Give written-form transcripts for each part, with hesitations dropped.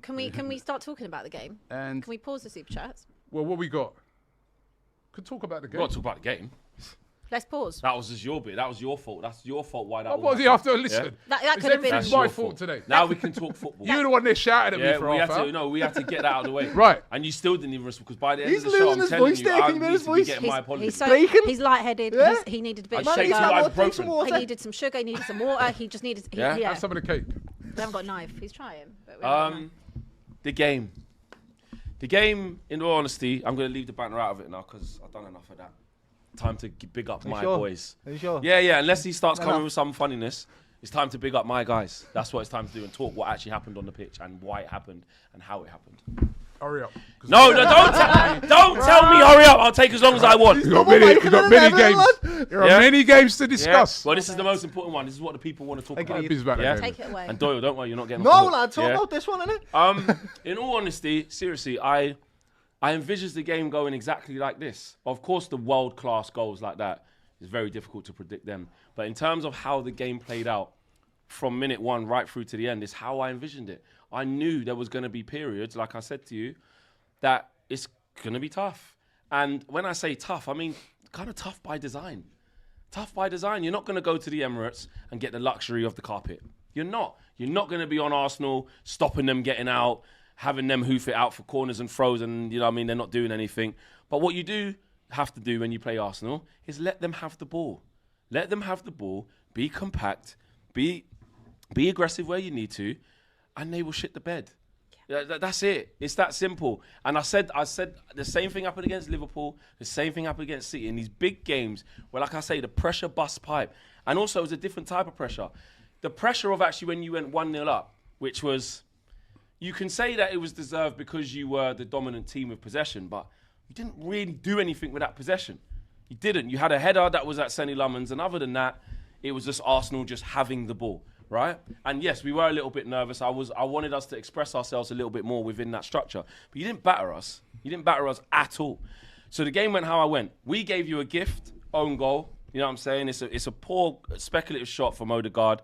Can we start talking about the game? And can we pause the super chats? Well, what we got? Could talk about the game. We've got to talk about the game. Let's pause. That was just your bit. That was your fault. That's your fault why that was you have to listen? Yeah? That could have been my fault today. Now we can talk football. You're the one that shouted at me for half hour. No, we had to get that out of the way. Right. And you still didn't even respond because by the end of the show, I'm telling you, I need to be getting my apologies. He's lightheaded. Yeah? He needed a bit of sugar. He needed some sugar. He needed some water. He just needed. Have some of the cake. We haven't got a knife. He's trying. The game. The game, in all honesty, I'm going to leave the banter out of it now because I've done enough of that. Time to big up my boys. Are you sure? Yeah. Unless he starts coming with some funniness, it's time to big up my guys. That's what it's time to do and talk what actually happened on the pitch and why it happened and how it happened. Hurry up. No, don't tell me hurry up. I'll take as long as I want. You've got many games. There are many games to discuss. Well, this is the most important one. This is what the people want to talk about. Take it away. And Doyle, don't worry, you're not getting No, lad, talk about this one, innit? In all honesty, seriously, I envisage the game going exactly like this. Of course, the world-class goals like that is very difficult to predict them. But in terms of how the game played out from minute one right through to the end is how I envisioned it. I knew there was going to be periods, like I said to you, that it's going to be tough. And when I say tough, I mean kind of tough by design. Tough by design. You're not going to go to the Emirates and get the luxury of the carpet. You're not. You're not going to be on Arsenal, stopping them getting out, having them hoof it out for corners and throws, and, you know what I mean, they're not doing anything. But what you do have to do when you play Arsenal is let them have the ball. Let them have the ball, be compact, be aggressive where you need to, and they will shit the bed. That's it. It's that simple. And I said the same thing happened against Liverpool, the same thing happened against City in these big games where, like I say, the pressure bust pipe. And also it was a different type of pressure. The pressure of actually when you went 1-0 up, which was, you can say that it was deserved because you were the dominant team with possession, but you didn't really do anything with that possession. You didn't. You had a header that was at Senny Lummons, and other than that, it was just Arsenal just having the ball. Right? And yes, we were a little bit nervous. I wanted us to express ourselves a little bit more within that structure. But you didn't batter us. You didn't batter us at all. So the game went how I went. We gave you a gift, own goal. You know what I'm saying? It's a poor speculative shot from Odegaard.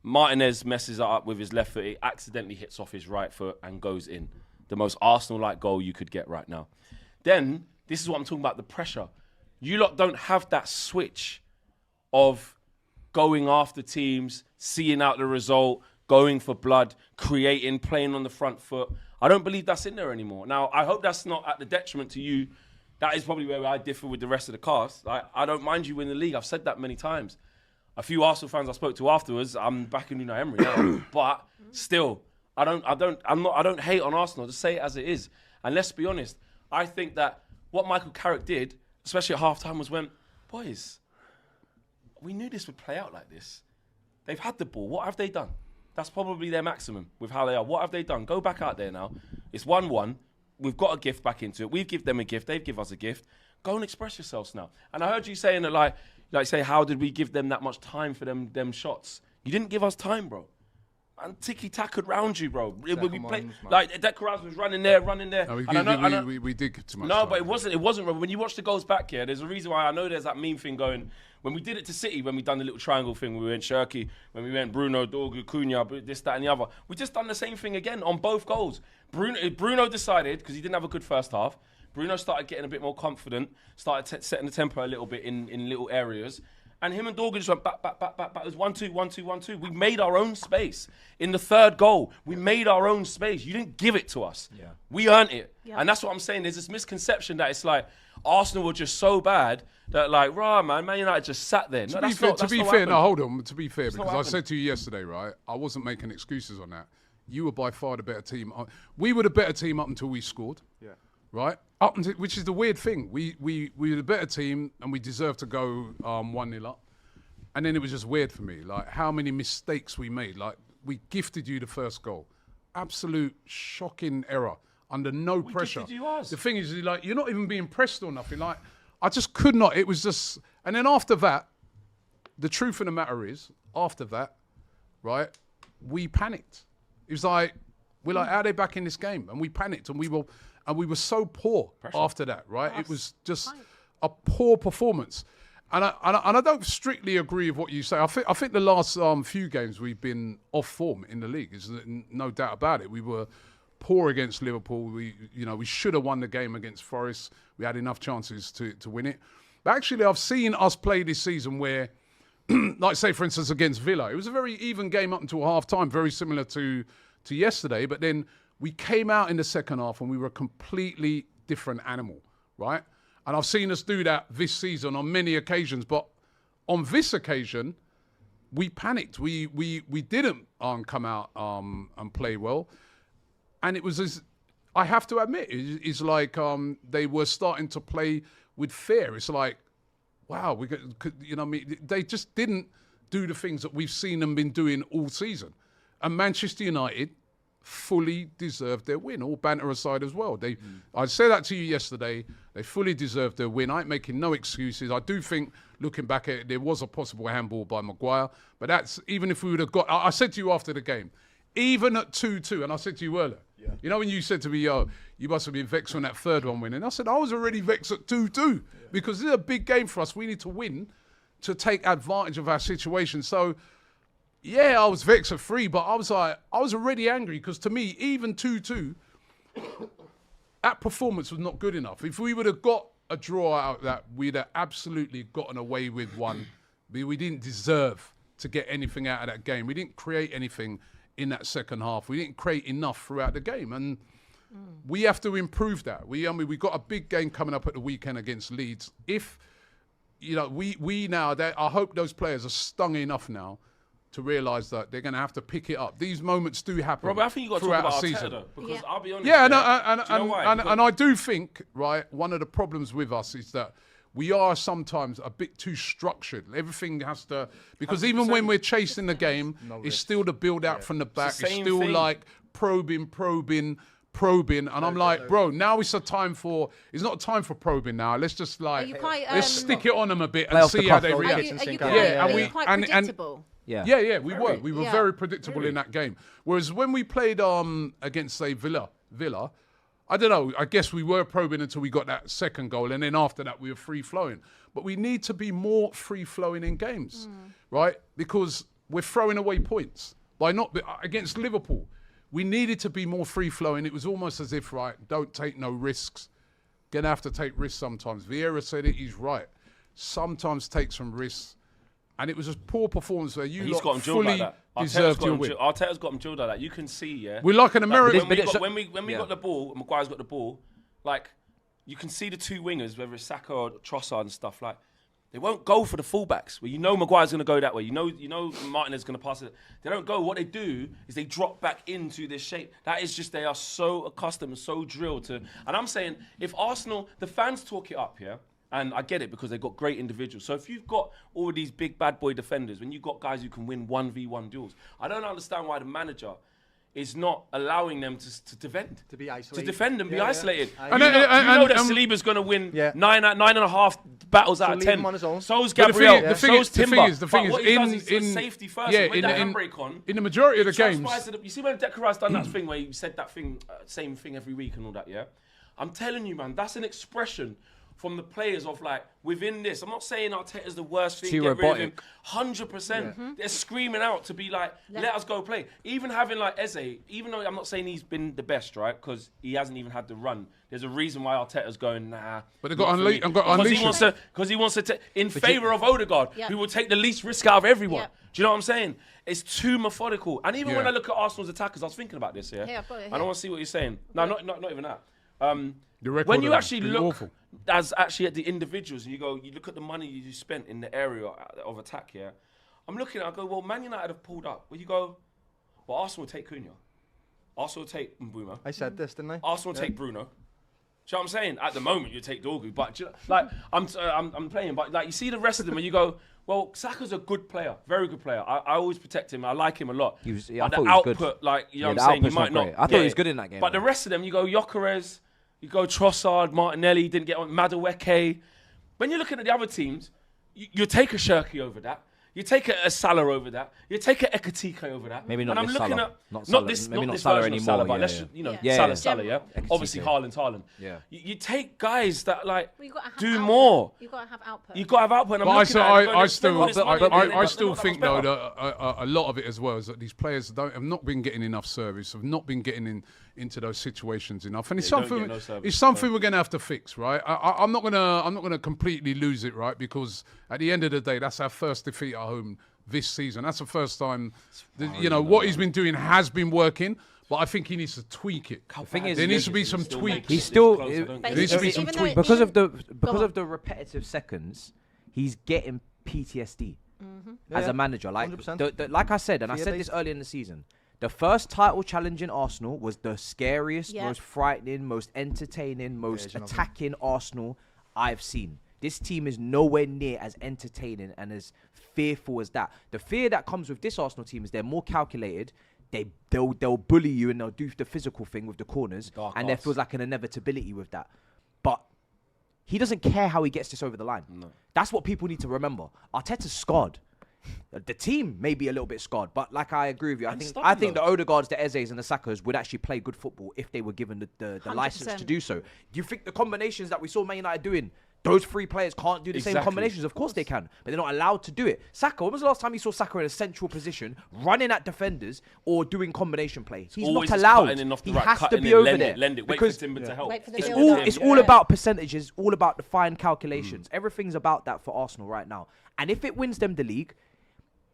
Martinez messes it up with his left foot. It accidentally hits off his right foot and goes in. The most Arsenal-like goal you could get right now. Then, this is what I'm talking about, the pressure. You lot don't have that switch of going after teams, seeing out the result, going for blood, creating, playing on the front foot. I don't believe that's in there anymore. Now, I hope that's not at the detriment to you. That is probably where I differ with the rest of the cast. I don't mind you in the league. I've said that many times. A few Arsenal fans I spoke to afterwards, I'm back in Unai Emery now. But still, I don't hate on Arsenal. Just say it as it is. And let's be honest, I think that what Michael Carrick did, especially at half-time, was went, boys, we knew this would play out like this. They've had the ball. What have they done? That's probably their maximum with how they are. What have they done? Go back out there now. It's 1-1. We've got a gift back into it. We've given them a gift. They've given us a gift. Go and express yourselves now. And I heard you saying that, like say, how did we give them that much time for them shots? You didn't give us time, bro. And tiki-taka around you, bro. We played, like, Declan was running there. No, we did give too much time. No, but it wasn't, bro. When you watch the goals back here, there's a reason why I know there's that meme thing going. When we did it to City, when we done the little triangle thing, we went Shirky, when we went Bruno, Dorgu, Cunha, this, that, and the other. We just done the same thing again on both goals. Bruno decided, because he didn't have a good first half, Bruno started getting a bit more confident, started setting the tempo a little bit in little areas. And him and Dorgan just went back. It was 1-2, 1-2, 1-2. We made our own space. In the third goal, we made our own space. You didn't give it to us. Yeah. We earned it. Yeah. And that's what I'm saying. There's this misconception that it's like Arsenal were just so bad that, like, Man United just sat there. To be fair, hold on. To be fair, because I said to you yesterday, right, I wasn't making excuses on that. You were by far the better team. We were the better team up until we scored. Yeah. Right? Up until, which is the weird thing. We were the better team and we deserved to go 1-0 up. And then it was just weird for me, like how many mistakes we made. Like, we gifted you the first goal. Absolute shocking error under no pressure. The thing is, like, you're not even being pressed or nothing. Like, I just could not. It was just, and then after that, the truth of the matter is, after that, right, we panicked. It was like, we're like, how are they back in this game? And we panicked, and we were so poor after that, right? It was just a poor performance. And I don't strictly agree with what you say. I think the last few games we've been off form in the league. There's no doubt about it. We were poor against Liverpool. We should have won the game against Forest. We had enough chances to win it. But actually, I've seen us play this season where, like say, for instance, against Villa, it was a very even game up until half-time, very similar to yesterday. But then we came out in the second half and we were a completely different animal, right? And I've seen us do that this season on many occasions. But on this occasion, we panicked. We didn't come out and play well. And it was, I have to admit, it's like they were starting to play with fear. It's like, wow, they just didn't do the things that we've seen them been doing all season. And Manchester United fully deserved their win, all banter aside as well. I said that to you yesterday. They fully deserved their win. I ain't making no excuses. I do think, looking back at it, there was a possible handball by Maguire. But that's, even if we would have got, I said to you after the game, even at 2-2, and I said to you earlier, you know when you said to me, yo, you must have been vexed when that third one went in. I said, I was already vexed at 2-2 because this is a big game for us. We need to win to take advantage of our situation. So, yeah, I was vexed at 3, but I was already angry because to me, even 2-2, that performance was not good enough. If we would have got a draw out of that, we'd have absolutely gotten away with one. We didn't deserve to get anything out of that game. We didn't create anything in that second half. We didn't create enough throughout the game, and we have to improve that. We got a big game coming up at the weekend against Leeds. If we now, I hope those players are stung enough now to realise that they're going to have to pick it up. These moments do happen. Robert, I think you got to talk about Arteta though, because I'll be honest. Yeah, and I do think, right, one of the problems with us is that we are sometimes a bit too structured. Everything has to, because 100%. Even when we're chasing the game, it's still the build out from the back. It's still thing. Like probing. And I'm like, bro, now it's it's not a time for probing now. Let's just let's stick it on them a bit and see how they react. Are you quite predictable? Yeah, we were. We were very predictable in that game. Whereas when we played against, say, Villa, I don't know, I guess we were probing until we got that second goal, and then after that we were free-flowing. But we need to be more free-flowing in games, right? Because we're throwing away points. Against Liverpool, we needed to be more free-flowing. It was almost as if, right, don't take no risks. Gonna have to take risks sometimes. Vieira said it, he's right. Sometimes take some risks. And it was a poor performance where he's got him fully like that. Deserved your win. Arteta's got him drilled like that. You can see, yeah. We're like an American. When we got the ball, Maguire's got the ball, like, you can see the two wingers, whether it's Saka or Trossard and stuff, like, they won't go for the fullbacks. Where Maguire's going to go that way. You know Martinez is going to pass it. They don't go. What they do is they drop back into this shape. That is just, they are so accustomed and so drilled to. And I'm saying, if Arsenal, the fans talk it up, yeah? And I get it because they've got great individuals. So if you've got all of these big bad boy defenders, when you've got guys who can win 1v1 duels, I don't understand why the manager is not allowing them to defend. To be isolated. To defend and be isolated. You know that Saliba's going to win 9.5 battles out of 10. So's Gabriel. So's Timber. The thing is, safety first. With the handbrake on. In the majority of the games. You see when Declan Rice done that thing where he said that thing, same thing every week and all that, yeah? I'm telling you, man, that's an expression from the players of, like, within this. I'm not saying Arteta's the worst thing, get rid of him. 100%. They're screaming out to be like, let us go play. Even having, like, Eze, even though I'm not saying he's been the best, right? Because he hasn't even had the run. There's a reason why Arteta's going, nah. But they've got unleashed. Because he wants to in favour of Odegaard, who will take the least risk out of everyone. Do you know what I'm saying? It's too methodical. And even when I look at Arsenal's attackers, I was thinking about this, I don't want to see what you're saying. No, not even that. When you actually look as actually at the individuals and you look at the money you spent in the area of attack, I'm looking at it, I go, well, Man United have pulled up. Where you go, well, Arsenal will take Cunha. Arsenal will take Mbeumo. I said this, didn't I? Arsenal will take Bruno. Do you know what I'm saying? At the moment, you take Dorgu, but like I'm playing, but like you see the rest of them, and you go, well, Saka's a good player, very good player. I always protect him. I like him a lot. I thought he was output, good. like you know what I'm saying, you might not. I thought he was good in that game. But the rest of them, you go Gyökeres, you go Trossard, Martinelli, didn't get on, Madueke. When you're looking at the other teams, you take a Shirky over that. You take a Salah over that. You take a Ekatike over that. Maybe not and this I'm looking Salah. At not this Salah anymore. Salah, but Salah, yeah. Obviously, Haaland. Yeah. You take guys that like do output. more. You got to have output. You got to have output. And I still think though that a lot of it as well is that these players have not been getting enough service, have not been getting into those situations enough, and it's don't something. get no service. It's something we're gonna have to fix, right? I'm not gonna completely lose it, right? Because at the end of the day, that's our first defeat at home this season. That's the first time, what he's been doing has been working. But I think he needs to tweak it. The thing is, there needs to be some tweaks. He's still there needs to be some tweaks because of the repetitive seconds. He's getting PTSD as a manager. Like like I said, and I said this earlier in the season. The first title challenge in Arsenal was the scariest, most frightening, most entertaining, most attacking Arsenal I've seen. This team is nowhere near as entertaining and as fearful as that. The fear that comes with this Arsenal team is they're more calculated. They'll bully you and they'll do the physical thing with the corners, and there feels like an inevitability with that. But he doesn't care how he gets this over the line. No. That's what people need to remember. Arteta's scarred. The team may be a little bit scarred, but like I agree with you. I think the Odegaards, the Ezes, and the Sakas would actually play good football if they were given the license to do so. Do you think the combinations that we saw Man United doing, those three players can't do the same combinations? Of course they can, but they're not allowed to do it. Saka, when was the last time you saw Saka in a central position, running at defenders or doing combination play? He's not allowed. He has to be over there. Because it's all about percentages, all about the fine calculations. Everything's about that for Arsenal right now. And if it wins them the league,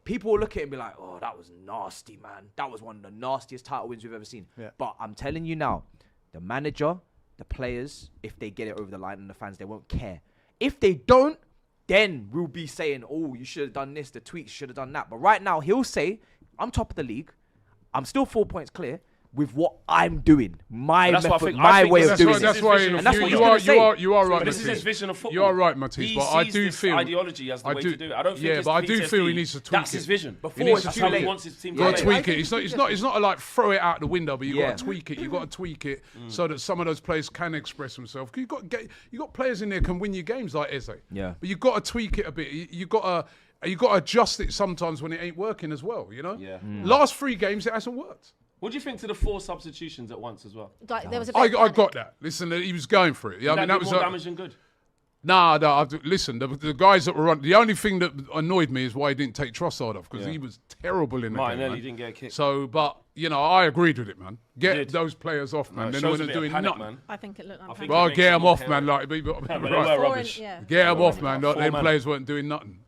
people will look at it and be like, oh, that was nasty, man. That was one of the nastiest title wins we've ever seen. Yeah. But I'm telling you now, the manager, the players, if they get it over the line, and the fans, they won't care. If they don't, then we'll be saying, oh, you should have done this, the tweets should have done that. But right now, he'll say, I'm top of the league. I'm still 4 points clear with what I'm doing. My method, my way of doing it. That's why you are right, This is his vision of football. You are right, Matisse, but I do feel ideology as the way to do it. I don't think yeah, but I do feel he needs to tweak it. That's his vision. That's how he wants his team to play. Tweak it. It's not like throw it out the window, but you got to tweak it. You got to tweak it so that some of those players can express themselves. You got players in there can win you games like Eze. Yeah. But you got to tweak it a bit. You got to adjust it sometimes when it ain't working as well. You know. Yeah. Last 3 games it hasn't worked. What do you think to the 4 substitutions at once as well? Like, there was a I got that. Listen, he was going for it. I mean, that was more damage than good. Nah. Listen, the guys that were on. The only thing that annoyed me is why he didn't take Trossard off, because he was terrible in the game. Martinelli didn't get a kick. So, but I agreed with it, man. Get those players off, man. Then when they're doing nothing, man. I think it looked like. Well, get them off, man. Like, they were rubbish. Get them off, man. Them players weren't doing nothing.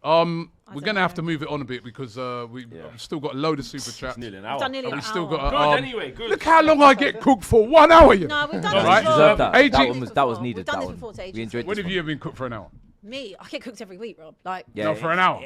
We're gonna have to move it on a bit because we've still got a load of super chats. Nearly an hour. Done nearly an hour. Still got good anyway. Good. Look how long I get cooked for. 1 hour. No, we've done this before. That was We've needed. done this before to ages. We enjoyed. When have you been cooked for an hour? Me, I get cooked every week, Rob. Like, for an hour.